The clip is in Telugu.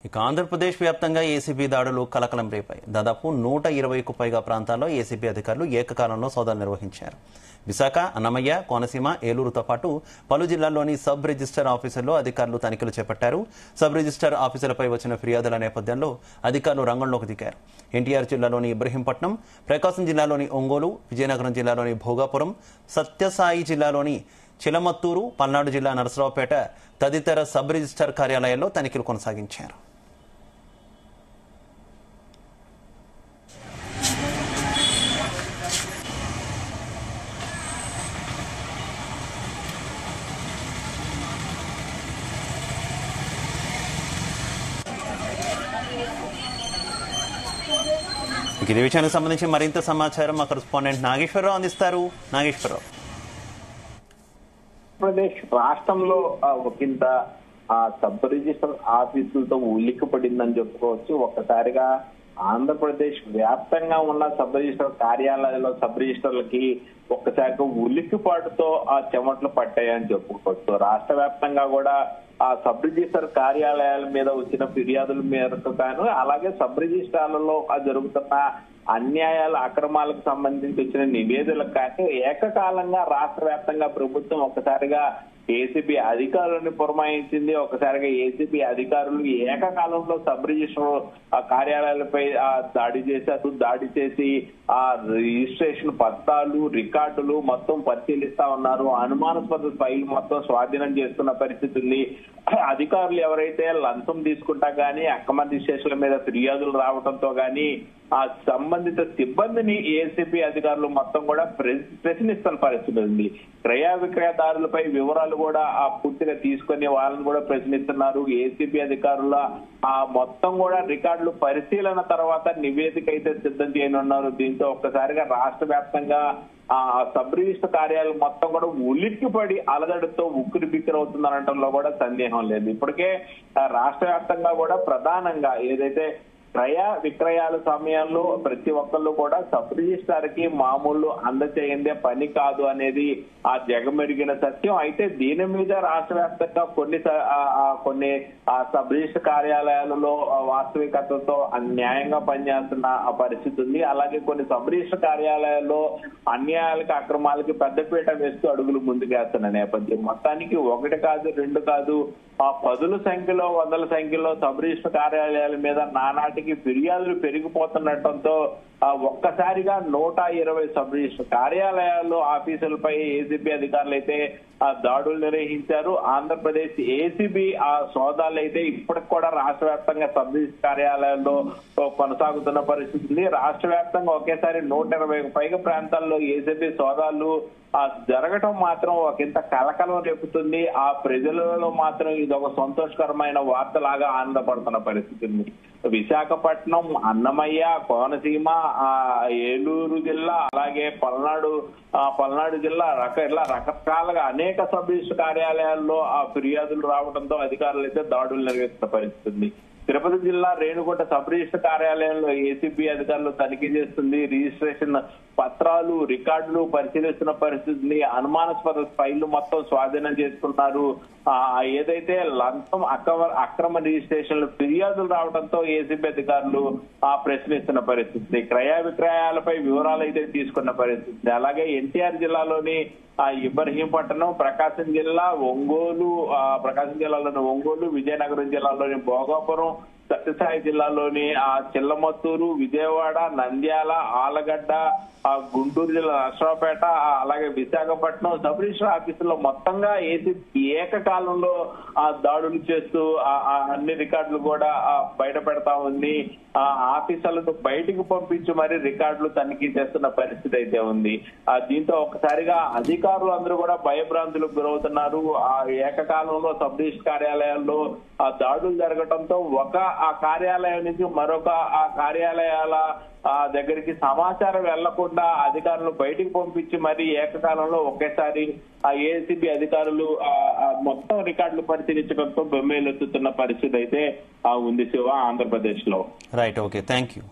ఇక ఆంధ్రప్రదేశ్ వ్యాప్తంగా ఏసీబీ దాడులు కలకలం రేపాయి. దాదాపు 120కు పైగా ప్రాంతాల్లో ఏసీబీ అధికారులు ఏకకాలంలో సోదాలు నిర్వహించారు. విశాఖ, అన్నమయ్య, కోనసీమ, ఏలూరుతో పాటు పలు జిల్లాల్లోని సబ్ రిజిస్టర్ ఆఫీసుల్లో అధికారులు తనిఖీలు చేపట్టారు. సబ్ రిజిస్టర్ ఆఫీసులపై వచ్చిన ఫిర్యాదుల నేపథ్యంలో అధికారులు రంగంలోకి దిగారు. ఎన్టీఆర్ జిల్లాలోని ఇబ్రహీంపట్నం, ప్రకాశం జిల్లాలోని ఒంగోలు, విజయనగరం జిల్లాలోని భోగాపురం, సత్యసాయి జిల్లాలోని చిలమత్తూరు, పల్నాడు జిల్లా నరసరావుపేట తదితర సబ్ రిజిస్టర్ కార్యాలయాల్లో తనిఖీలు కొనసాగించారు. ఇదే విషయానికి సంబంధించి మరింత సమాచారం మా కరెస్పాండెంట్ నాగేశ్వరరావు అందిస్తారు. నాగేశ్వరరావు, ఆంధ్రప్రదేశ్ రాష్ట్రంలో ఒకంత సబ్ రిజిస్టర్ ఆఫీసులతో ఉలిక్కి పడిందని చెప్పుకోవచ్చు. ఒక్కసారిగా ఆంధ్రప్రదేశ్ వ్యాప్తంగా ఉన్న సబ్ రిజిస్టర్ కార్యాలయాల్లో సబ్ రిజిస్టర్లకి ఒక్కసారిగా ఉలిక్కిపాటుతో చెమటలు పట్టాయని చెప్పుకోవచ్చు. రాష్ట్ర వ్యాప్తంగా కూడా ఆ సబ్ రిజిస్టర్ కార్యాలయాల మీద వచ్చిన ఫిర్యాదుల మేరకు గాను, అలాగే సబ్ రిజిస్ట్రార్లలో జరుగుతున్న అన్యాయాల అక్రమాలకు సంబంధించి వచ్చిన నివేదికలకు కానీ ఏకకాలంగా రాష్ట్ర వ్యాప్తంగా ప్రభుత్వం ఒక్కసారిగా ఏసీబీ అధికారులను పురమాయించింది. ఒకసారిగా ఏసీబీ అధికారులు ఏకకాలంలో సబ్ రిజిస్టర్ కార్యాలయాలపై దాడి చేశారు. దాడి చేసి ఆ రిజిస్ట్రేషన్ పత్రాలు, రికార్డులు మొత్తం పరిశీలిస్తా ఉన్నారు. అనుమానాస్పద ఫైల్ మొత్తం స్వాధీనం చేస్తున్న పరిస్థితి ఉంది. అధికారులు ఎవరైతే లంచం తీసుకుంటా గానీ అక్రమ రిజిస్ట్రేషన్ల మీద ఫిర్యాదులు రావడంతో గానీ ఆ సంబంధిత సిబ్బందిని ఏసీబీ అధికారులు మొత్తం కూడా ప్రశ్నిస్తున్న పరిస్థితి ఉంది. క్రయ విక్రయదారులపై వివరాలు కూడా పూర్తిగా తీసుకుని వాళ్ళని కూడా ప్రశ్నిస్తున్నారు. ఏసీబీ అధికారుల మొత్తం కూడా రికార్డులు పరిశీలన తర్వాత నివేదిక అయితే సిద్ధం చేయనున్నారు. దీంతో ఒక్కసారిగా రాష్ట్ర వ్యాప్తంగా సబ్ రిజిస్టర్ కార్యాలయం మొత్తం కూడా ఉలిక్కిపడి అలదడితో ఉక్కిరి బిక్కిరి అవుతుందనటంలో కూడా సందేహం లేదు. ఇప్పటికే రాష్ట్ర వ్యాప్తంగా కూడా ప్రధానంగా ఏదైతే క్రయ విక్రయాల సమయంలో ప్రతి ఒక్కళ్ళు కూడా సబ్ రిజిస్టార్ కి మామూలు అందచేయందే పని కాదు అనేది ఆ జగమెరిగిన సత్యం. అయితే దీని మీద రాష్ట్ర వ్యాప్తంగా కొన్ని సబ్ రిజిస్టర్ కార్యాలయాలలో వాస్తవికతతో అన్యాయంగా పనిచేస్తున్న పరిస్థితి ఉంది. అలాగే కొన్ని సబ్ రిజిస్టర్ కార్యాలయాల్లో అన్యాయాలకి అక్రమాలకి పెద్దపీట వేస్తూ అడుగులు ముందుకేస్తున్న నేపథ్యం. మొత్తానికి ఒకటి కాదు, రెండు కాదు, పదుల సంఖ్యలో, వందల సంఖ్యలో సబ్ రిజిస్టర్ కార్యాలయాల మీద నానాటికి ఫిర్యాదులు పెరిగిపోతుండటంతో ఒక్కసారిగా 120 సబ్ రిజిస్టర్ కార్యాలయాల్లో ఆఫీసులపై ఏసీబీ అధికారులు అయితే దాడులు నిర్వహించారు. ఆంధ్రప్రదేశ్ ఏసీబీ సోదాలు అయితే ఇప్పటికి కూడా రాష్ట్ర వ్యాప్తంగా సబ్ రిజిస్టర్ కార్యాలయాల్లో కొనసాగుతున్న పరిస్థితి ఉంది. రాష్ట్ర వ్యాప్తంగా ఒకేసారి 120కు పైగా ప్రాంతాల్లో ఏసీబీ సోదాలు జరగటం మాత్రం ఒకంత కలకలం రేపుతుంది. ఆ ప్రజలలో మాత్రం ఇది ఒక సంతోషకరమైన వార్తలాగా ఆనందపడుతున్న పరిస్థితి ఉంది. విశాఖపట్నం, అన్నమయ్య, కోనసీమ, ఏలూరు జిల్లా, అలాగే పల్నాడు జిల్లా ఇలా రకరకాలుగా అనేక సబ్ రిజిస్టర్ కార్యాలయాల్లో ఫిర్యాదులు రావడంతో అధికారులు అయితే దాడులు నిర్వహిస్తున్న పరిస్థితి ఉంది. తిరుపతి జిల్లా రేణుగుంట సబ్ రిజిస్టర్ కార్యాలయంలో ఏసీబీ అధికారులు తనిఖీ చేస్తుంది. రిజిస్ట్రేషన్ పత్రాలు, రికార్డులు పరిశీలిస్తున్న పరిస్థితిని, అనుమానాస్పద ఫైళ్లు మొత్తం స్వాధీనం చేసుకున్నారు. ఏదైతే లంచం అక్రమ రిజిస్ట్రేషన్లు ఫిర్యాదులు రావడంతో ఏసీబీ అధికారులు ప్రశ్నిస్తున్న పరిస్థితి. క్రయ విక్రయాలపై వివరాలు అయితే తీసుకున్న పరిస్థితి. అలాగే ఎన్టీఆర్ జిల్లాలోని ఇబ్రహీంపట్నం, ప్రకాశం జిల్లాలోని ఒంగోలు, విజయనగరం జిల్లాలోని భోగాపురం, సత్యసాయి జిల్లాలోని చిల్లమత్తూరు, విజయవాడ, నంద్యాల, ఆలగడ్డ, గుంటూరు జిల్లా నరసరావుపేట, అలాగే విశాఖపట్నం సబ్ రిజిస్టర్ ఆఫీసుల్లో మొత్తంగా ఏకకాలంలో దాడులు చేస్తూ అన్ని రికార్డులు కూడా బయట పెడతా ఉంది. ఆఫీసర్లను బయటకు పంపించి మరి రికార్డులు తనిఖీ చేస్తున్న పరిస్థితి అయితే ఉంది. దీంతో ఒకసారిగా అధికారులు అందరూ కూడా భయభ్రాంతులకు గురవుతున్నారు. ఏకకాలంలో సబ్ రిజిస్టర్ కార్యాలయాల్లో దాడులు జరగడంతో ఒక కార్యాలయం నుంచి మరొక కార్యాలయాల దగ్గరికి సమాచారం వెళ్లకుండా అధికారులు బయటికి పంపించి మరి ఏకకాలంలో ఒకేసారి ఏసీబీ అధికారులు మొత్తం రికార్డులు పరిశీలించడంతో బెమ్మేలెత్తుతున్న పరిస్థితి అయితే ఉంది శివ ఆంధ్రప్రదేశ్ లో. Right, okay, thank you.